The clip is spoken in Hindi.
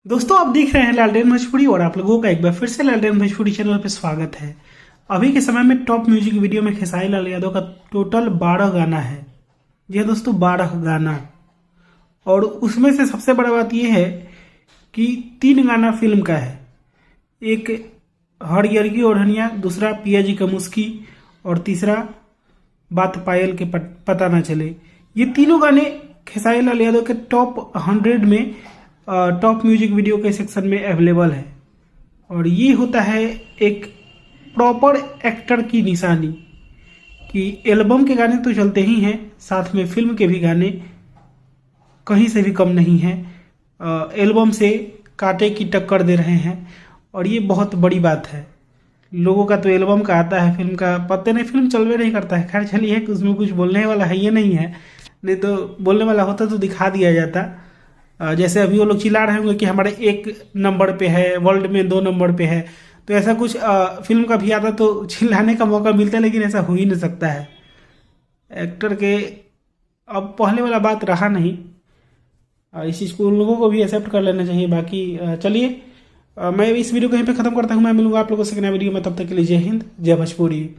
दोस्तों आप देख रहे हैं लालटेन भोजपुरी और आप लोगों का एक बार फिर से लालटेन भोजपुरी चैनल पर स्वागत है। अभी के समय में टॉप म्यूजिक वीडियो में खेसारी लाल यादव का टोटल 12 गाना है। जी हाँ दोस्तों, 12 गाना। और उसमें से सबसे बड़ा बात यह है कि 3 गाना फिल्म का है। एक हरियर की ओढ़निया, दूसरा पिया जी का मुस्की और तीसरा बात पायल के पता ना चले। ये तीनों गाने खेसारी लाल यादव के टॉप 100 में टॉप म्यूजिक वीडियो के सेक्शन में अवेलेबल है। और ये होता है एक प्रॉपर एक्टर की निशानी कि एल्बम के गाने तो चलते ही हैं, साथ में फिल्म के भी गाने कहीं से भी कम नहीं हैं। एल्बम से कांटे की टक्कर दे रहे हैं और ये बहुत बड़ी बात है। लोगों का तो एल्बम का आता है, फिल्म का पता नहीं, फिल्म चलवे नहीं करता है। खैर चलिए, उसमें कुछ बोलने वाला है ये नहीं है, नहीं तो बोलने वाला होता तो दिखा दिया जाता। जैसे अभी वो लोग चिल्ला रहे होंगे कि हमारे 1 नंबर पे है, वर्ल्ड में 2 नंबर पे है, तो ऐसा कुछ फिल्म का भी आता तो चिल्लाने का मौका मिलता है, लेकिन ऐसा हो ही नहीं सकता है। एक्टर के अब पहले वाला बात रहा नहीं। इस चीज़ को उन लोगों को भी एक्सेप्ट कर लेना चाहिए। बाकी चलिए, मैं इस वीडियो को यहीं पे ख़त्म करता हूँ। मैं मिलूंगा आप लोगों से नया वीडियो में, तब तक के लिए जय हिंद, जय भोजपुरी।